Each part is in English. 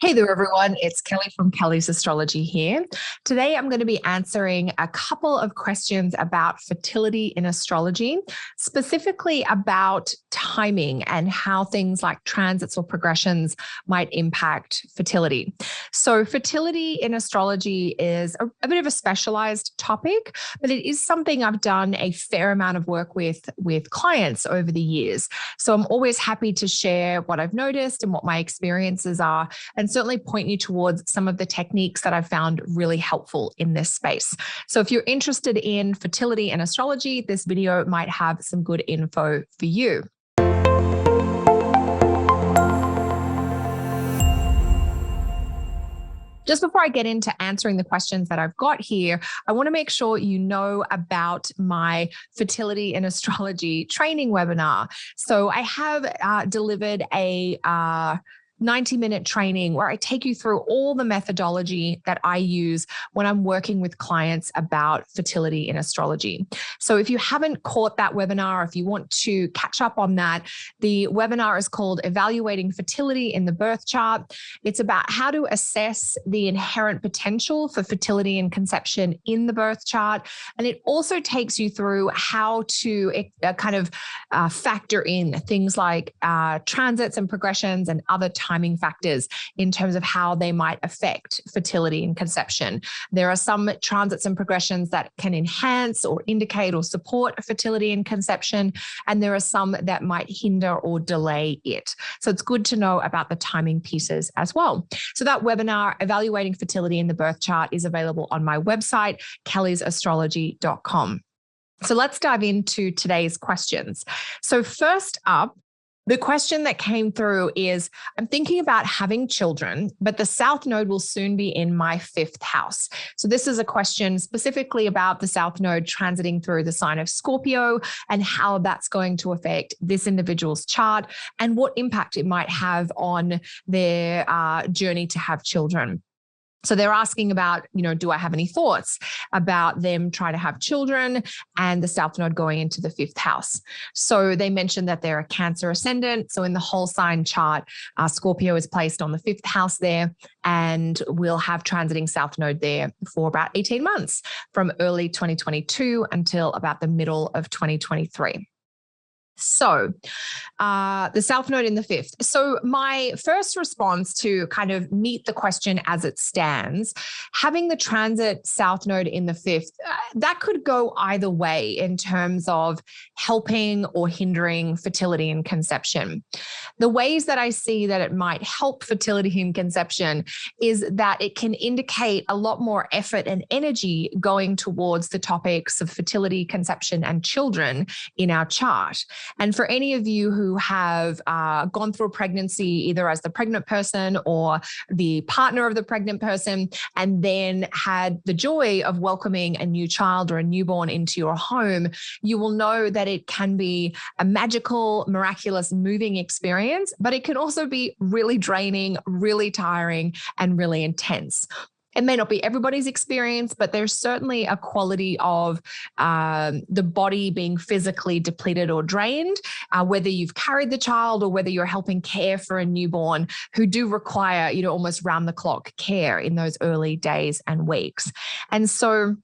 Hey there, everyone. It's Kelly from Kelly's Astrology here. Today, I'm going to be answering a couple of questions about fertility in astrology, specifically about timing and how things like transits or progressions might impact fertility. So, fertility in astrology is a bit of a specialized topic, but it is something I've done a fair amount of work with clients over the years. So, I'm always happy to share what I've noticed and what my experiences are, and certainly point you towards some of the techniques that I've found really helpful in this space. So if you're interested in fertility and astrology, this video might have some good info for you. Just before I get into answering the questions that I've got here, I want to make sure you know about my fertility and astrology training webinar. So I have delivered a 90-minute training where I take you through all the methodology that I use when I'm working with clients about fertility in astrology. So if you haven't caught that webinar, if you want to catch up on that, the webinar is called Evaluating Fertility in the Birth Chart. It's about how to assess the inherent potential for fertility and conception in the birth chart. And it also takes you through how to factor in things like transits and progressions and other timing factors in terms of how they might affect fertility and conception. There are some transits and progressions that can enhance or indicate or support fertility and conception, and there are some that might hinder or delay it. So it's good to know about the timing pieces as well. So that webinar, Evaluating Fertility in the Birth Chart, is available on my website, kellysastrology.com. So let's dive into today's questions. So first up, the question that came through is, I'm thinking about having children, but the South Node will soon be in my fifth house. So this is a question specifically about the South Node transiting through the sign of Scorpio and how that's going to affect this individual's chart and what impact it might have on their journey to have children. So they're asking about, do I have any thoughts about them trying to have children and the South Node going into the fifth house? So they mentioned that they're a Cancer ascendant. So in the whole sign chart, Scorpio is placed on the fifth house there, and we'll have transiting South Node there for about 18 months, from early 2022 until about the middle of 2023. So the South Node in the fifth. So my first response to kind of meet the question as it stands, having the transit South Node in the fifth, that could go either way in terms of helping or hindering fertility and conception. The ways that I see that it might help fertility and conception is that it can indicate a lot more effort and energy going towards the topics of fertility, conception, and children in our chart. And for any of you who have gone through a pregnancy, either as the pregnant person or the partner of the pregnant person, and then had the joy of welcoming a new child or a newborn into your home, you will know that it can be a magical, miraculous, moving experience, but it can also be really draining, really tiring, and really intense. It may not be everybody's experience, but there's certainly a quality of the body being physically depleted or drained, whether you've carried the child or whether you're helping care for a newborn, who do require, almost round the clock care in those early days and weeks. And so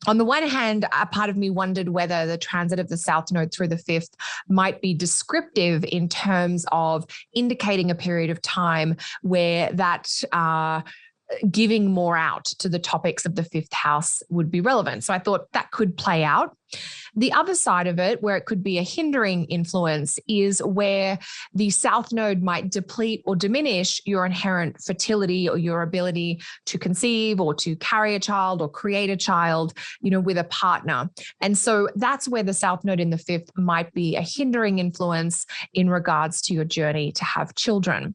on the one hand, a part of me wondered whether the transit of the South Node through the fifth might be descriptive in terms of indicating a period of time where that giving more out to the topics of the fifth house would be relevant. So I thought that could play out. The other side of it, where it could be a hindering influence, is where the South Node might deplete or diminish your inherent fertility or your ability to conceive or to carry a child or create a child, with a partner. And so that's where the South Node in the fifth might be a hindering influence in regards to your journey to have children.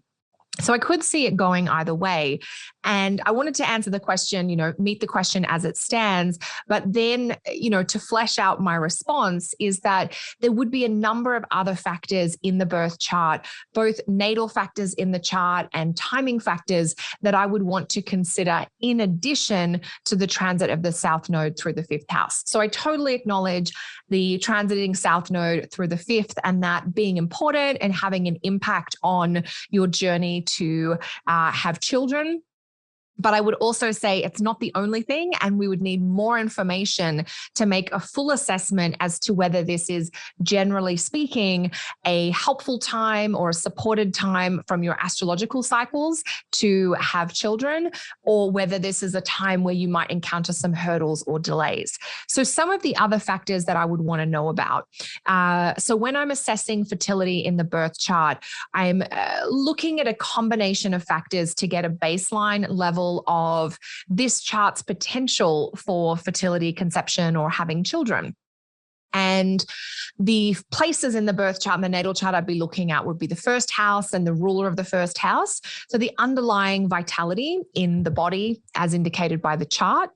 So I could see it going either way. And I wanted to answer the question, meet the question as it stands. But then, to flesh out my response is that there would be a number of other factors in the birth chart, both natal factors in the chart and timing factors that I would want to consider in addition to the transit of the South Node through the fifth house. So I totally acknowledge the transiting South Node through the fifth and that being important and having an impact on your journey to have children. But I would also say it's not the only thing, and we would need more information to make a full assessment as to whether this is, generally speaking, a helpful time or a supported time from your astrological cycles to have children, or whether this is a time where you might encounter some hurdles or delays. So some of the other factors that I would want to know about. So when I'm assessing fertility in the birth chart, I'm looking at a combination of factors to get a baseline level of this chart's potential for fertility, conception, or having children. And the places in the birth chart and the natal chart I'd be looking at would be the first house and the ruler of the first house. So the underlying vitality in the body as indicated by the chart.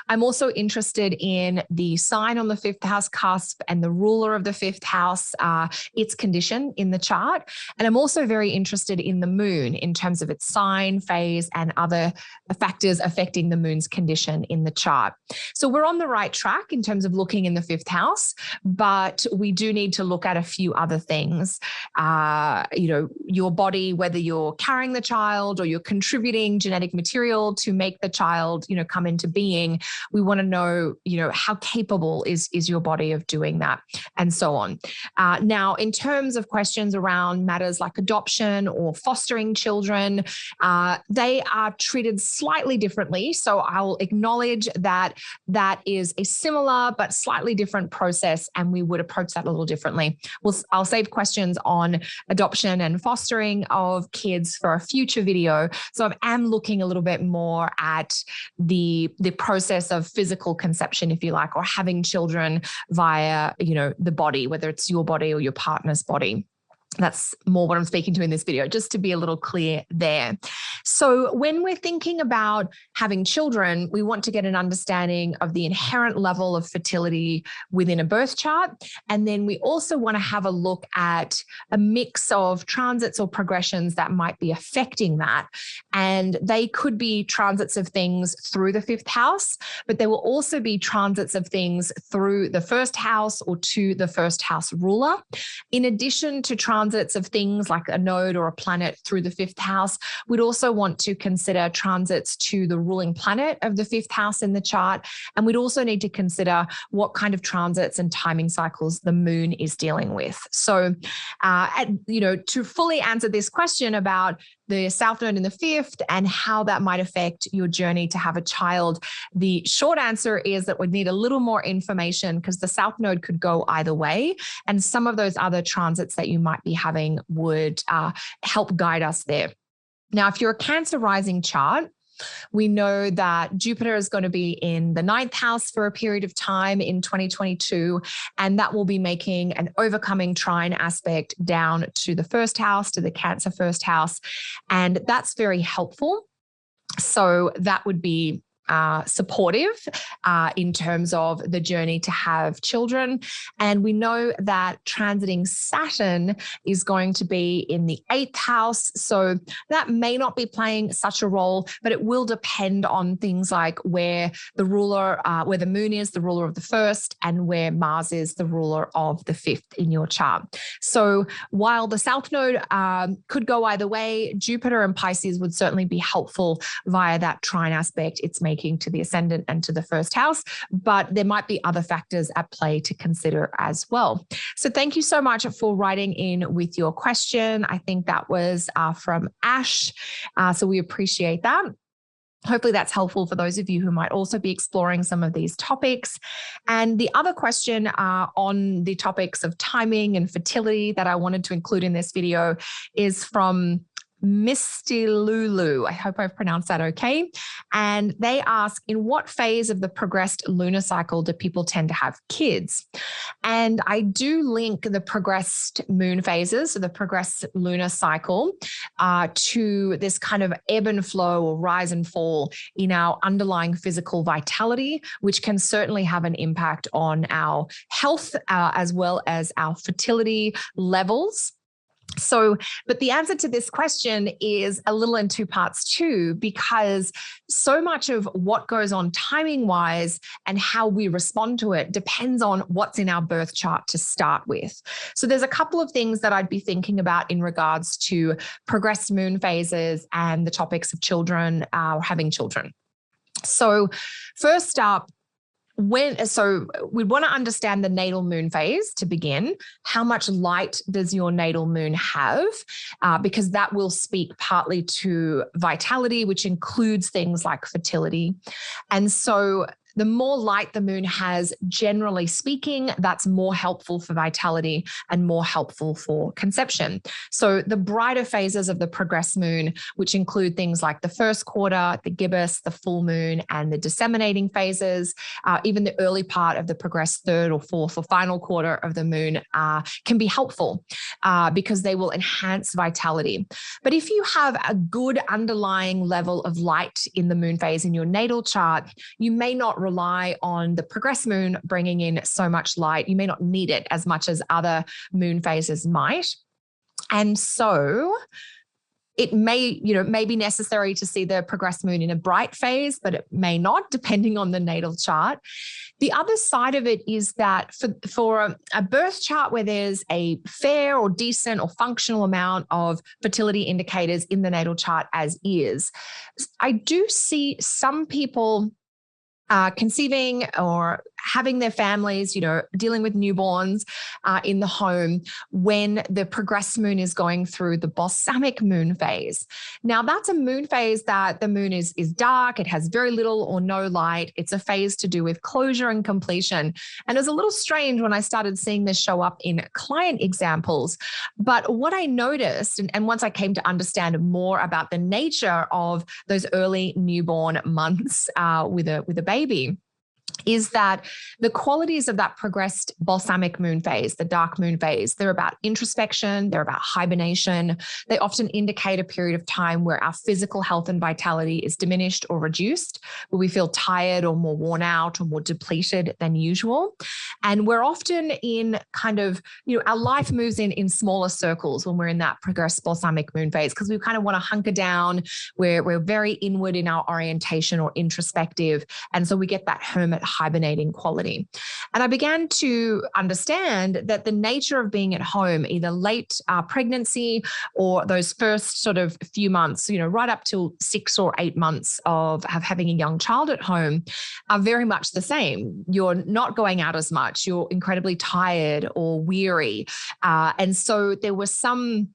I'm also interested in the sign on the fifth house cusp and the ruler of the fifth house, its condition in the chart. And I'm also very interested in the moon in terms of its sign, phase, and other factors affecting the moon's condition in the chart. So we're on the right track in terms of looking in the fifth house. But we do need to look at a few other things. Your body, whether you're carrying the child or you're contributing genetic material to make the child, come into being. We want to know, how capable is your body of doing that, and so on. Now, in terms of questions around matters like adoption or fostering children, they are treated slightly differently. So I'll acknowledge that that is a similar but slightly different process, and we would approach that a little differently. I'll save questions on adoption and fostering of kids for a future video. So I am looking a little bit more at the process of physical conception, if you like, or having children via, the body, whether it's your body or your partner's body. That's more what I'm speaking to in this video, just to be a little clear there. So when we're thinking about having children, we want to get an understanding of the inherent level of fertility within a birth chart. And then we also want to have a look at a mix of transits or progressions that might be affecting that. And they could be transits of things through the fifth house, but there will also be transits of things through the first house or to the first house ruler. In addition to transits of things like a node or a planet through the fifth house, we'd also want to consider transits to the ruling planet of the fifth house in the chart. And we'd also need to consider what kind of transits and timing cycles the moon is dealing with. So, to fully answer this question about the South Node in the fifth and how that might affect your journey to have a child, the short answer is that we'd need a little more information because the South Node could go either way. And some of those other transits that you might be having would help guide us there. Now, if you're a Cancer rising chart, we know that Jupiter is going to be in the ninth house for a period of time in 2022, and that will be making an overcoming trine aspect down to the first house, to the Cancer first house. And that's very helpful. So that would be supportive in terms of the journey to have children. And we know that transiting Saturn is going to be in the eighth house. So that may not be playing such a role, but it will depend on things like where the ruler, where the moon is the ruler of the first, and where Mars is the ruler of the fifth in your chart. So while the South Node could go either way, Jupiter and Pisces would certainly be helpful via that trine aspect it's making to the ascendant and to the first house, but there might be other factors at play to consider as well. So thank you so much for writing in with your question. I think that was from Ash. So we appreciate that. Hopefully that's helpful for those of you who might also be exploring some of these topics. And the other question on the topics of timing and fertility that I wanted to include in this video is from Misty Lulu. I hope I've pronounced that okay. And they ask, in what phase of the progressed lunar cycle do people tend to have kids? And I do link the progressed moon phases, so the progressed lunar cycle, to this kind of ebb and flow or rise and fall in our underlying physical vitality, which can certainly have an impact on our health as well as our fertility levels. So, but the answer to this question is a little in two parts too, because so much of what goes on timing wise and how we respond to it depends on what's in our birth chart to start with. So there's a couple of things that I'd be thinking about in regards to progressed moon phases and the topics of children, having children. So first up, we'd want to understand the natal moon phase to begin. How much light does your natal moon have? Because that will speak partly to vitality, which includes things like fertility. And so the more light the moon has, generally speaking, that's more helpful for vitality and more helpful for conception. So the brighter phases of the progressed moon, which include things like the first quarter, the gibbous, the full moon, and the disseminating phases, even the early part of the progressed third or fourth or final quarter of the moon can be helpful because they will enhance vitality. But if you have a good underlying level of light in the moon phase in your natal chart, you may not rely on the progressed moon bringing in so much light. You may not need it as much as other moon phases might. And so it may be necessary to see the progressed moon in a bright phase, but it may not, depending on the natal chart. The other side of it is that for a birth chart where there's a fair or decent or functional amount of fertility indicators in the natal chart as is, I do see some people conceiving or having their families, dealing with newborns in the home when the progressed moon is going through the balsamic moon phase. Now, that's a moon phase that the moon is dark. It has very little or no light. It's a phase to do with closure and completion. And it was a little strange when I started seeing this show up in client examples. But what I noticed, and once I came to understand more about the nature of those early newborn months with a baby, is that the qualities of that progressed balsamic moon phase, the dark moon phase, they're about introspection, they're about hibernation. They often indicate a period of time where our physical health and vitality is diminished or reduced, where we feel tired or more worn out or more depleted than usual. And we're often in kind of, our life moves in smaller circles when we're in that progressed balsamic moon phase, because we kind of want to hunker down. We're very inward in our orientation or introspective. And so we get that hermit hibernating quality. And I began to understand that the nature of being at home, either late pregnancy or those first sort of few months, right up till 6 or 8 months of having a young child at home, are very much the same. You're not going out as much. You're incredibly tired or weary. And so there was some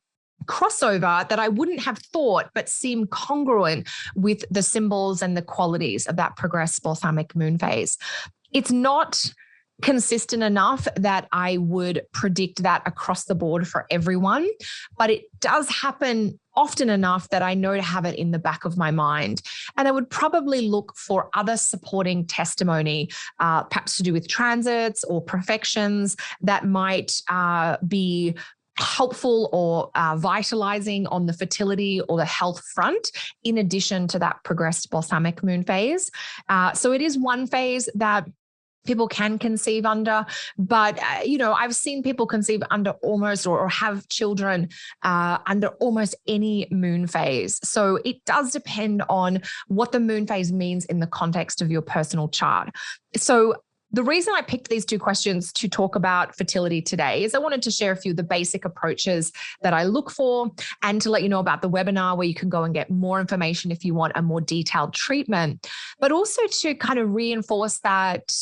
crossover that I wouldn't have thought, but seemed congruent with the symbols and the qualities of that progressed balsamic moon phase. It's not consistent enough that I would predict that across the board for everyone, but it does happen often enough that I know to have it in the back of my mind. And I would probably look for other supporting testimony, perhaps to do with transits or perfections that might be helpful or vitalizing on the fertility or the health front, in addition to that progressed balsamic moon phase. So it is one phase that people can conceive under, but I've seen people conceive under almost or have children under almost any moon phase. So it does depend on what the moon phase means in the context of your personal chart. So the reason I picked these two questions to talk about fertility today is I wanted to share a few of the basic approaches that I look for, and to let you know about the webinar where you can go and get more information if you want a more detailed treatment, but also to kind of reinforce that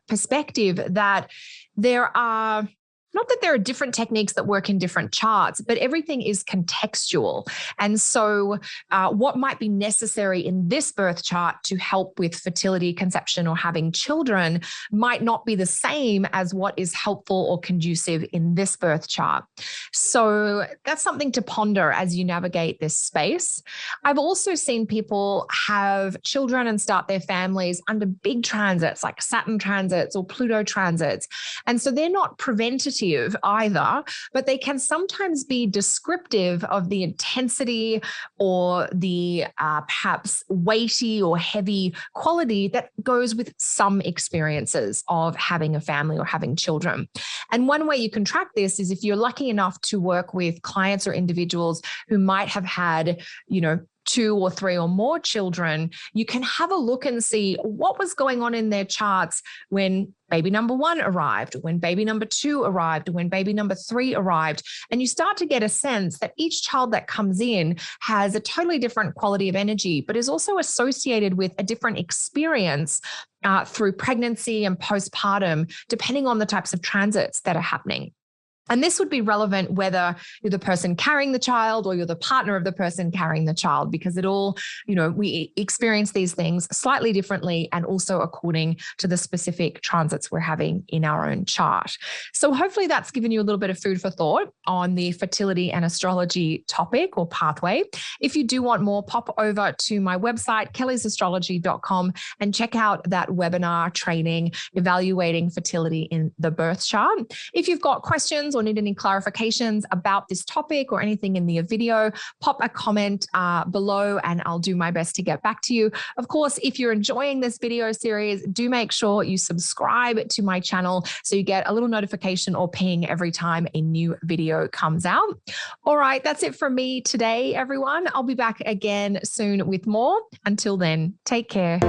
perspective that there are not that there are different techniques that work in different charts, but everything is contextual. And so what might be necessary in this birth chart to help with fertility, conception, or having children might not be the same as what is helpful or conducive in this birth chart. So that's something to ponder as you navigate this space. I've also seen people have children and start their families under big transits like Saturn transits or Pluto transits. And so they're not preventative negative either, but they can sometimes be descriptive of the intensity or the perhaps weighty or heavy quality that goes with some experiences of having a family or having children. And one way you can track this is if you're lucky enough to work with clients or individuals who might have had, 2 or 3 or more children, you can have a look and see what was going on in their charts when baby number 1 arrived, when baby number 2 arrived, when baby number 3 arrived. And you start to get a sense that each child that comes in has a totally different quality of energy, but is also associated with a different experience through pregnancy and postpartum, depending on the types of transits that are happening. And this would be relevant whether you're the person carrying the child or you're the partner of the person carrying the child, because it all, we experience these things slightly differently and also according to the specific transits we're having in our own chart. So hopefully that's given you a little bit of food for thought on the fertility and astrology topic or pathway. If you do want more, pop over to my website, kellysastrology.com, and check out that webinar training, Evaluating Fertility in the Birth Chart. If you've got questions or need any clarifications about this topic or anything in the video, pop a comment below and I'll do my best to get back to you. Of course, if you're enjoying this video series, do make sure you subscribe to my channel so you get a little notification or ping every time a new video comes out. All right, that's it from me today, everyone. I'll be back again soon with more. Until then, take care.